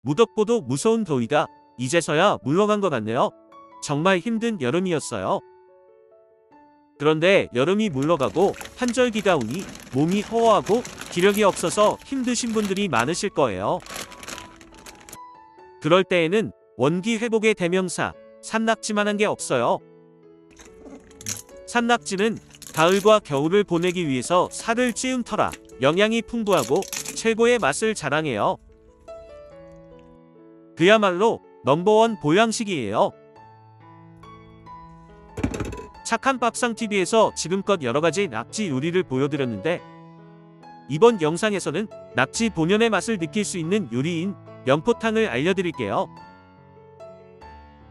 무덥고도 무서운 더위가 이제서야 물러간 것 같네요. 정말 힘든 여름이었어요. 그런데 여름이 물러가고 한절기가 오니 몸이 허워하고 기력이 없어서 힘드신 분들이 많으실 거예요. 그럴 때에는 원기 회복의 대명사 산낙지만한 게 없어요. 산낙지는 가을과 겨울을 보내기 위해서 살을 찌운 터라 영양이 풍부하고 최고의 맛을 자랑해요. 그야말로 넘버원 보양식이에요. 착한 밥상TV에서 지금껏 여러가지 낙지 요리를 보여드렸는데, 이번 영상에서는 낙지 본연의 맛을 느낄 수 있는 요리인 연포탕을 알려드릴게요.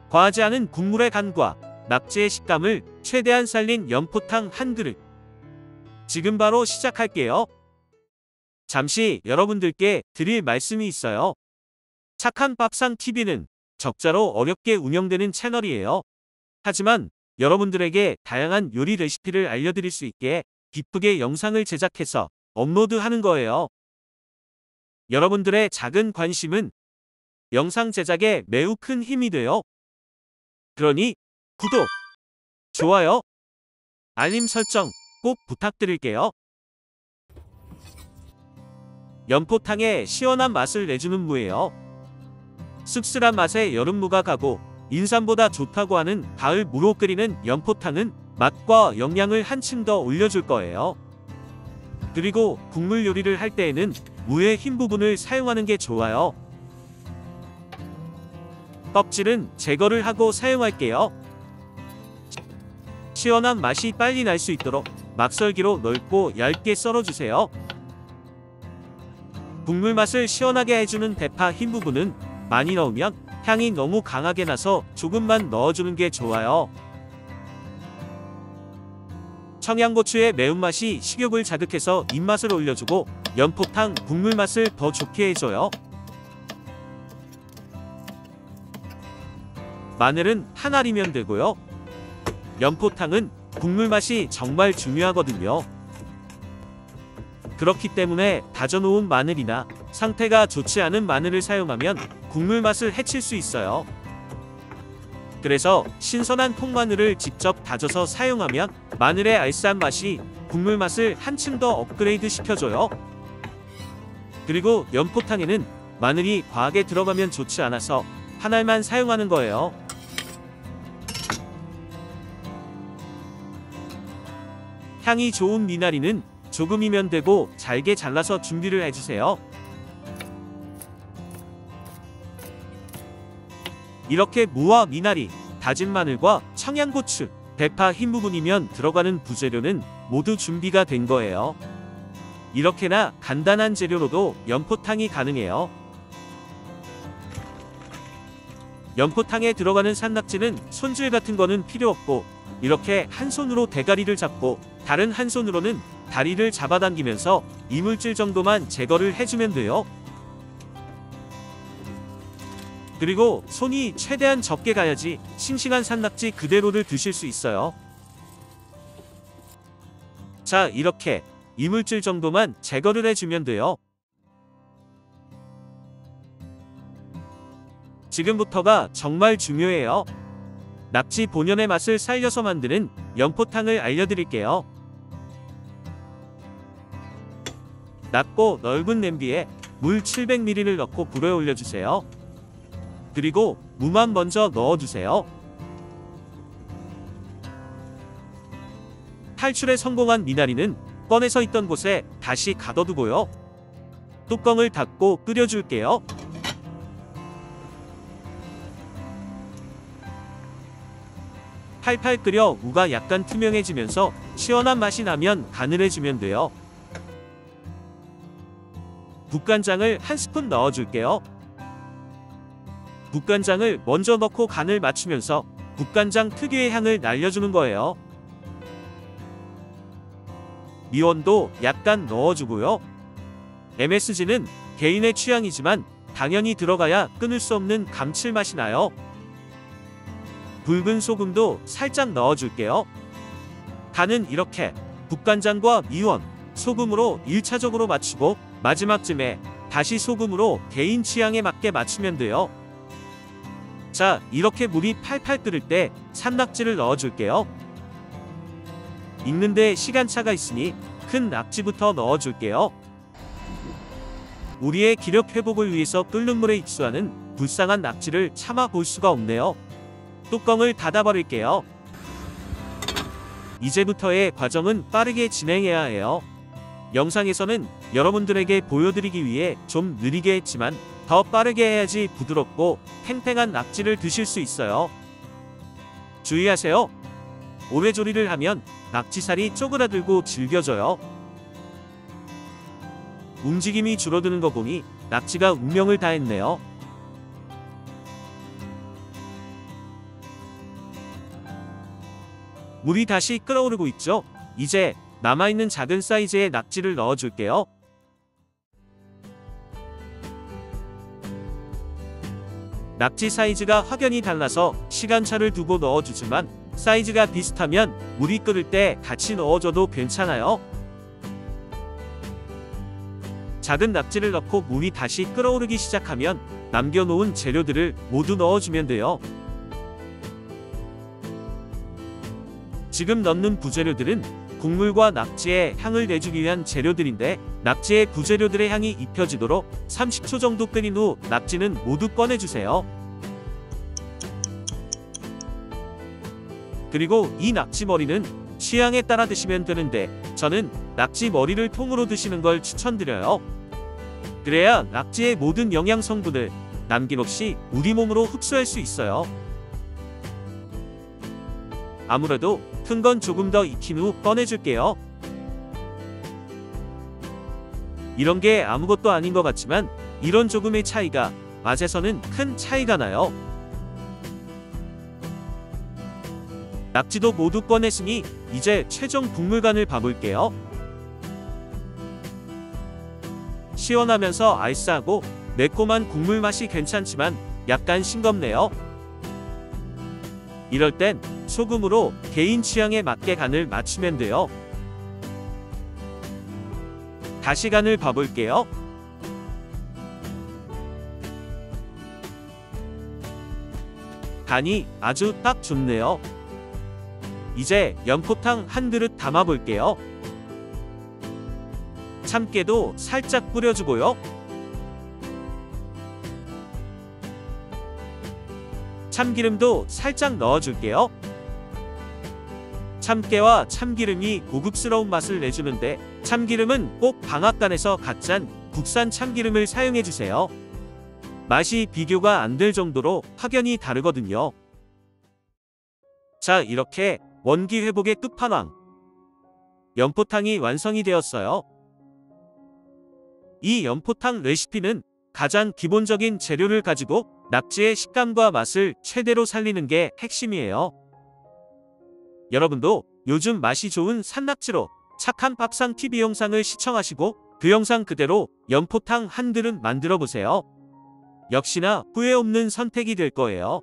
과하지 않은 국물의 간과 낙지의 식감을 최대한 살린 연포탕 한 그릇. 지금 바로 시작할게요. 잠시 여러분들께 드릴 말씀이 있어요. 착한 밥상TV는 적자로 어렵게 운영되는 채널이에요. 하지만 여러분들에게 다양한 요리 레시피를 알려드릴 수 있게 기쁘게 영상을 제작해서 업로드하는 거예요. 여러분들의 작은 관심은 영상 제작에 매우 큰 힘이 돼요. 그러니 구독, 좋아요, 알림 설정 꼭 부탁드릴게요. 연포탕의 시원한 맛을 내주는 무예요. 씁쓸한 맛에 여름무가 가고 인삼보다 좋다고 하는 가을 무로 끓이는 연포탕은 맛과 영양을 한층 더 올려줄 거예요. 그리고 국물 요리를 할 때에는 무의 흰 부분을 사용하는 게 좋아요. 껍질은 제거를 하고 사용할게요. 시원한 맛이 빨리 날 수 있도록 막썰기로 넓고 얇게 썰어주세요. 국물 맛을 시원하게 해주는 대파 흰 부분은 많이 넣으면 향이 너무 강하게 나서 조금만 넣어주는 게 좋아요. 청양고추의 매운맛이 식욕을 자극해서 입맛을 올려주고 연포탕 국물 맛을 더 좋게 해줘요. 마늘은 한 알이면 되고요. 연포탕은 국물 맛이 정말 중요하거든요. 그렇기 때문에 다져놓은 마늘이나 상태가 좋지 않은 마늘을 사용하면 국물 맛을 해칠 수 있어요. 그래서 신선한 통마늘을 직접 다져서 사용하면 마늘의 알싸한 맛이 국물 맛을 한층 더 업그레이드 시켜줘요. 그리고 연포탕에는 마늘이 과하게 들어가면 좋지 않아서 한 알만 사용하는 거예요. 향이 좋은 미나리는 조금이면 되고 잘게 잘라서 준비를 해주세요. 이렇게 무와 미나리, 다진 마늘과 청양고추, 대파 흰 부분이면 들어가는 부재료는 모두 준비가 된 거예요. 이렇게나 간단한 재료로도 연포탕이 가능해요. 연포탕에 들어가는 산낙지는 손질 같은 거는 필요 없고, 이렇게 한 손으로 대가리를 잡고 다른 한 손으로는 다리를 잡아당기면서 이물질 정도만 제거를 해주면 돼요. 그리고 손이 최대한 적게 가야지 싱싱한 산낙지 그대로를 드실 수 있어요. 자, 이렇게 이물질 정도만 제거를 해주면 돼요. 지금부터가 정말 중요해요. 낙지 본연의 맛을 살려서 만드는 연포탕을 알려드릴게요. 낮고 넓은 냄비에 물 700ml를 넣고 불에 올려주세요. 그리고 무만 먼저 넣어주세요. 탈출에 성공한 미나리는 꺼내서 있던 곳에 다시 가둬두고요. 뚜껑을 닫고 끓여줄게요. 팔팔 끓여 무가 약간 투명해지면서 시원한 맛이 나면 간을 해주면 돼요. 국간장을 한 스푼 넣어줄게요. 국간장을 먼저 넣고 간을 맞추면서 국간장 특유의 향을 날려주는 거예요. 미원도 약간 넣어주고요. MSG는 개인의 취향이지만 당연히 들어가야 끊을 수 없는 감칠맛이 나요. 붉은 소금도 살짝 넣어줄게요. 간은 이렇게 국간장과 미원, 소금으로 1차적으로 맞추고 마지막쯤에 다시 소금으로 개인 취향에 맞게 맞추면 돼요. 자, 이렇게 물이 팔팔 끓을 때 산낙지를 넣어줄게요. 익는데 시간차가 있으니 큰 낙지부터 넣어줄게요. 우리의 기력 회복을 위해서 끓는 물에 익수하는 불쌍한 낙지를 참아 볼 수가 없네요. 뚜껑을 닫아버릴게요. 이제부터의 과정은 빠르게 진행해야 해요. 영상에서는 여러분들에게 보여드리기 위해 좀 느리게 했지만 더 빠르게 해야지 부드럽고 탱탱한 낙지를 드실 수 있어요. 주의하세요. 오래 조리를 하면 낙지살이 쪼그라들고 질겨져요. 움직임이 줄어드는 거 보니 낙지가 운명을 다했네요. 물이 다시 끓어오르고 있죠? 이제 남아있는 작은 사이즈의 낙지를 넣어줄게요. 낙지 사이즈가 확연히 달라서 시간차를 두고 넣어주지만 사이즈가 비슷하면 물이 끓을 때 같이 넣어줘도 괜찮아요. 작은 낙지를 넣고 물이 다시 끓어오르기 시작하면 남겨놓은 재료들을 모두 넣어주면 돼요. 지금 넣는 부재료들은 국물과 낙지의 향을 내주기 위한 재료들인데 낙지의 부재료들의 향이 입혀지도록 30초 정도 끓인 후 낙지는 모두 꺼내주세요. 그리고 이 낙지 머리는 취향에 따라 드시면 되는데 저는 낙지 머리를 통으로 드시는 걸 추천드려요. 그래야 낙지의 모든 영양 성분을 남김없이 우리 몸으로 흡수할 수 있어요. 아무래도 큰 건 조금 더 익힌 후 꺼내줄게요. 이런 게 아무것도 아닌 것 같지만 이런 조금의 차이가 맛에서는 큰 차이가 나요. 낙지도 모두 꺼냈으니 이제 최종 국물간을 봐볼게요. 시원하면서 알싸하고 매콤한 국물 맛이 괜찮지만 약간 싱겁네요. 이럴 땐 소금으로 개인 취향에 맞게 간을 맞추면 돼요. 다시 간을 봐볼게요. 간이 아주 딱 좋네요. 이제 연포탕 한 그릇 담아볼게요. 참깨도 살짝 뿌려주고요. 참기름도 살짝 넣어줄게요. 참깨와 참기름이 고급스러운 맛을 내주는데 참기름은 꼭 방앗간에서 갓 짠 국산 참기름을 사용해주세요. 맛이 비교가 안 될 정도로 확연히 다르거든요. 자, 이렇게 원기 회복의 끝판왕 연포탕이 완성이 되었어요. 이 연포탕 레시피는 가장 기본적인 재료를 가지고 낙지의 식감과 맛을 최대로 살리는 게 핵심이에요. 여러분도 요즘 맛이 좋은 산낙지로 착한 밥상TV 영상을 시청하시고 그 영상 그대로 연포탕 한 그릇 만들어 보세요. 역시나 후회 없는 선택이 될 거예요.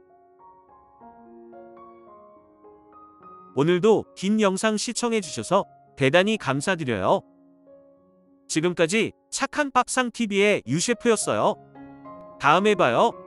오늘도 긴 영상 시청해주셔서 대단히 감사드려요. 지금까지 착한 밥상TV의 유셰프였어요. 다음에 봐요.